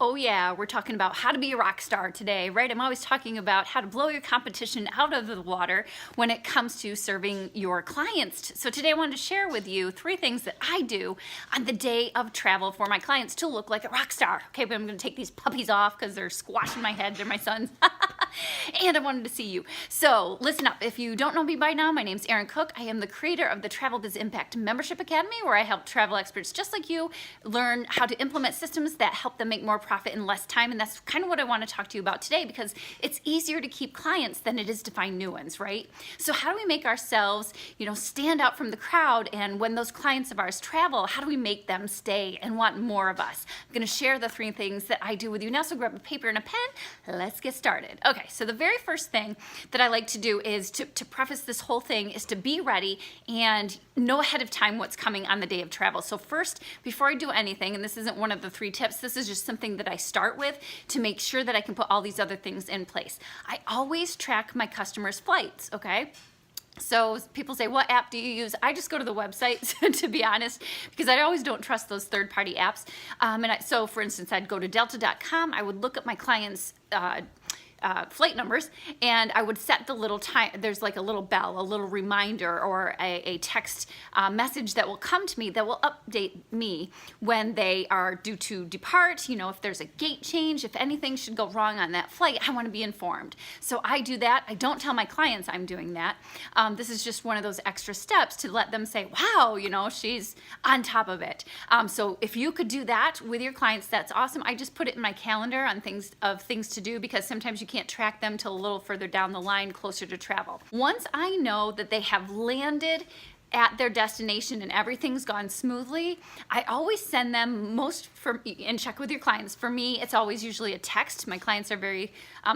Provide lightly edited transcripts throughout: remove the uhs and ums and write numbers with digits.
Oh yeah, we're talking about how to be a rock star today, right? I'm always talking about how to blow your competition out of the water when it comes to serving your clients. So today I wanted to share with you 3 things that I do on the day of travel for my clients to look like a rock star. Okay, but I'm gonna take these puppies off because they're squashing my head. They're my sons. And I wanted to see you. So listen up. If you don't know me by now, my name's Erin Cook. I am the creator of the Travel Biz Impact Membership Academy, where I help travel experts just like you learn how to implement systems that help them make more profit in less time. And that's kind of what I want to talk to you about today, because it's easier to keep clients than it is to find new ones, right? So how do we make ourselves, stand out from the crowd? And when those clients of ours travel, how do we make them stay and want more of us? I'm going to share the 3 things that I do with you now. So grab a paper and a pen. Let's get started. Okay, so the very first thing that I like to do is to preface this whole thing is to be ready and know ahead of time what's coming on the day of travel. So first, before I do anything, and this isn't one of the 3 tips, this is just something that I start with to make sure that I can put all these other things in place. I always track my customers' flights, okay? So people say, what app do you use? I just go to the website, to be honest, because I always don't trust those third-party apps. So for instance, I'd go to delta.com, I would look at my clients' flight numbers, and I would set the little time. There's like a little bell, a little reminder, or a text message that will come to me that will update me when they are due to depart. If there's a gate change, if anything should go wrong on that flight, I want to be informed. So I do that. I don't tell my clients I'm doing that. This is just one of those extra steps to let them say, wow, she's on top of it. So if you could do that with your clients, that's awesome. I just put it in my calendar on things to do, because sometimes you can't track them till a little further down the line, closer to travel. Once I know that they have landed at their destination and everything's gone smoothly, I always send them and check with your clients. For me, it's always usually a text. My clients are very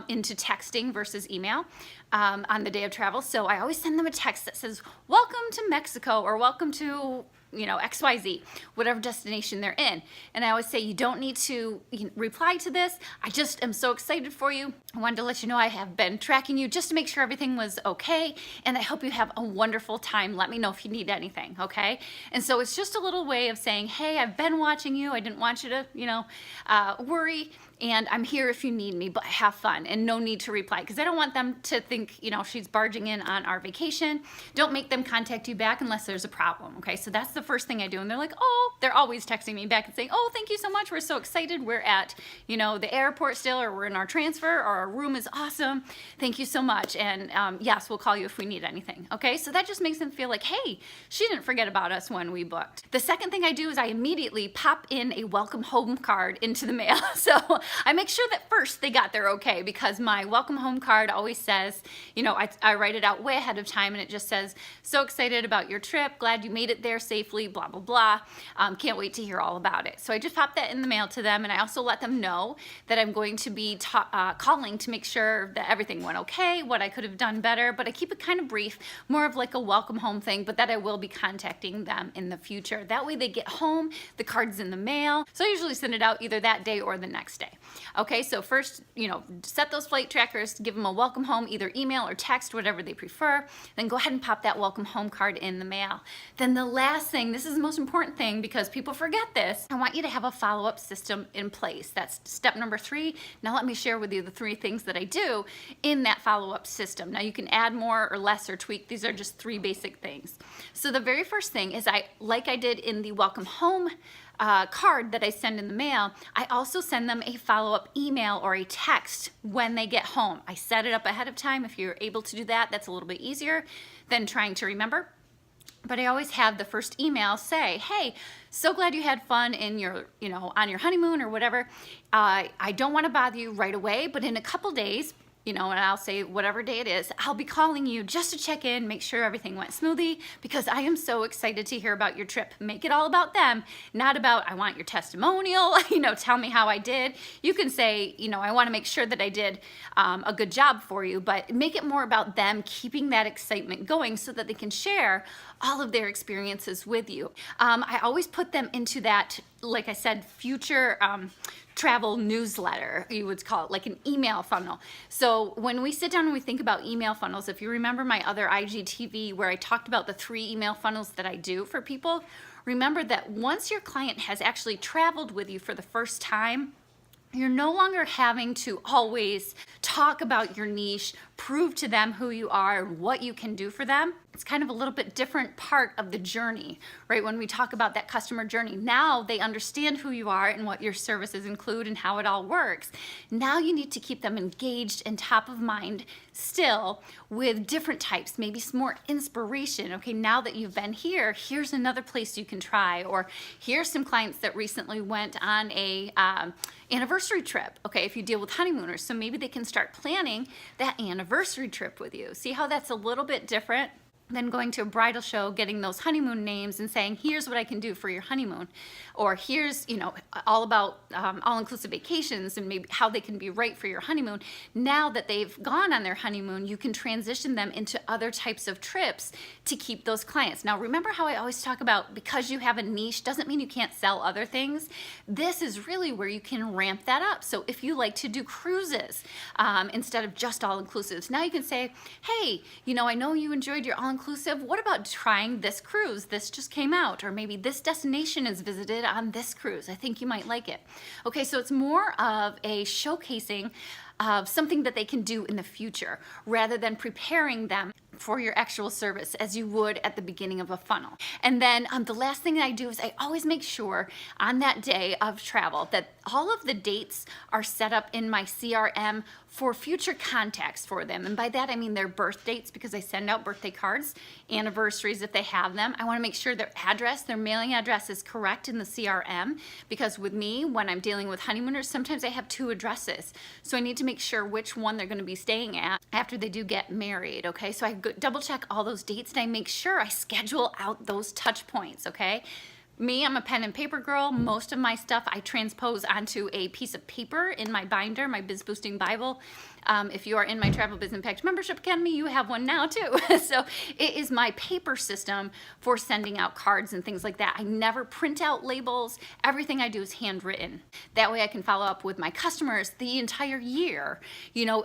into texting versus email on the day of travel. So I always send them a text that says, welcome to Mexico, or welcome to XYZ, whatever destination they're in. And I always say, you don't need to reply to this. I just am so excited for you. I wanted to let you know I have been tracking you just to make sure everything was okay. And I hope you have a wonderful time. Let me know if you need anything, okay? And so it's just a little way of saying, hey, I've been watching you. I didn't want you to, worry. And I'm here if you need me, but have fun, and no need to reply, because I don't want them to think, she's barging in on our vacation. Don't make them contact you back unless there's a problem, okay? So that's the first thing I do. And they're like, oh, they're always texting me back and saying, oh, thank you so much. We're so excited. We're at, the airport still, or we're in our transfer, or our room is awesome. Thank you so much. And yes, we'll call you if we need anything, okay? So that just makes them feel like, hey, she didn't forget about us when we booked. The second thing I do is I immediately pop in a welcome home card into the mail. So I make sure that first they got there okay, because my welcome home card always says, I write it out way ahead of time, and it just says, so excited about your trip, glad you made it there safely, blah, blah, blah. Can't wait to hear all about it. So I just pop that in the mail to them, and I also let them know that I'm going to be calling to make sure that everything went okay, what I could have done better, but I keep it kind of brief, more of like a welcome home thing, but that I will be contacting them in the future. That way they get home, the card's in the mail. So I usually send it out either that day or the next day. Okay, so first, set those flight trackers, give them a welcome home, either email or text, whatever they prefer. Then go ahead and pop that welcome home card in the mail. Then the last thing, this is the most important thing because people forget this, I want you to have a follow-up system in place. That's step number 3. Now let me share with you the 3 things that I do in that follow-up system. Now you can add more or less or tweak. These are just 3 basic things. So the very first thing is like I did in the welcome home card that I send in the mail, I also send them a follow-up email or a text when they get home. I set it up ahead of time. If you're able to do that, that's a little bit easier than trying to remember. But I always have the first email say, hey, so glad you had fun in your, on your honeymoon or whatever. I don't want to bother you right away, but in a couple days, and I'll say whatever day it is, I'll be calling you just to check in, make sure everything went smoothly, because I am so excited to hear about your trip. Make it all about them, not about, I want your testimonial, tell me how I did. You can say, I want to make sure that I did a good job for you, but make it more about them, keeping that excitement going so that they can share all of their experiences with you. I always put them into that, like I said, future travel newsletter, you would call it, like an email funnel. So when we sit down and we think about email funnels, if you remember my other IGTV where I talked about the 3 email funnels that I do for people, remember that once your client has actually traveled with you for the first time, You're no longer having to always talk about your niche, prove to them who you are and what you can do for them. It's kind of a little bit different part of the journey, right? When we talk about that customer journey, now they understand who you are and what your services include and how it all works. Now you need to keep them engaged and top of mind still with different types, maybe some more inspiration. Okay, now that you've been here, here's another place you can try, or here's some clients that recently went on a anniversary trip. Okay, if you deal with honeymooners, so maybe they can start planning that anniversary trip with you. See how that's a little bit different than going to a bridal show, getting those honeymoon names and saying, here's what I can do for your honeymoon. Or here's, all about all-inclusive vacations and maybe how they can be right for your honeymoon. Now that they've gone on their honeymoon, you can transition them into other types of trips to keep those clients. Now, remember how I always talk about because you have a niche doesn't mean you can't sell other things. This is really where you can ramp that up. So if you like to do cruises instead of just all-inclusives, now you can say, hey, I know you enjoyed your all-inclusive. What about trying this cruise? This just came out. Or maybe this destination is visited on this cruise. I think you might like it. Okay, so it's more of a showcasing of something that they can do in the future rather than preparing them for your actual service as you would at the beginning of a funnel. And then the last thing that I do is I always make sure on that day of travel that all of the dates are set up in my CRM for future contacts for them. And by that I mean their birth dates, because I send out birthday cards, anniversaries if they have them. I want to make sure their address, their mailing address is correct in the CRM, because with me, when I'm dealing with honeymooners, sometimes I have 2 addresses. So I need to make sure which one they're going to be staying at after they do get married, okay? So I double check all those dates and I make sure I schedule out those touch points, okay? Me, I'm a pen and paper girl. Most of my stuff I transpose onto a piece of paper in my binder, my Biz Boosting Bible. If you are in my Travel Biz Impact Membership Academy, you have one now too. So it is my paper system for sending out cards and things like that. I never print out labels. Everything I do is handwritten. That way I can follow up with my customers the entire year,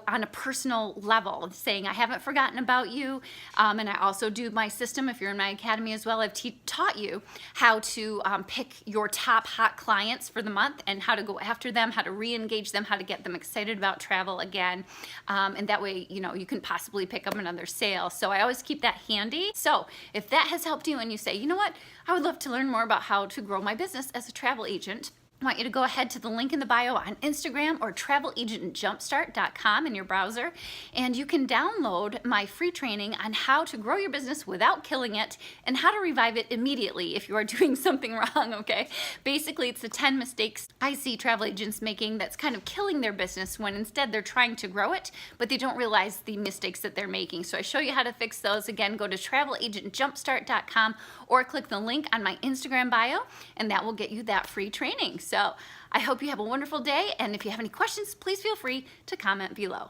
on a personal level, saying I haven't forgotten about you. And I also do my system, if you're in my academy as well, I've taught you how to pick your top hot clients for the month and how to go after them, how to re-engage them, how to get them excited about travel again. And that way, you can possibly pick up another sale. So I always keep that handy. So if that has helped you and you say, you know what, I would love to learn more about how to grow my business as a travel agent, I want you to go ahead to the link in the bio on Instagram or travelagentjumpstart.com in your browser, and you can download my free training on how to grow your business without killing it and how to revive it immediately if you are doing something wrong, okay? Basically, it's the 10 mistakes I see travel agents making that's kind of killing their business when instead they're trying to grow it, but they don't realize the mistakes that they're making. So I show you how to fix those. Again, go to travelagentjumpstart.com or click the link on my Instagram bio, and that will get you that free training. So I hope you have a wonderful day, and if you have any questions, please feel free to comment below.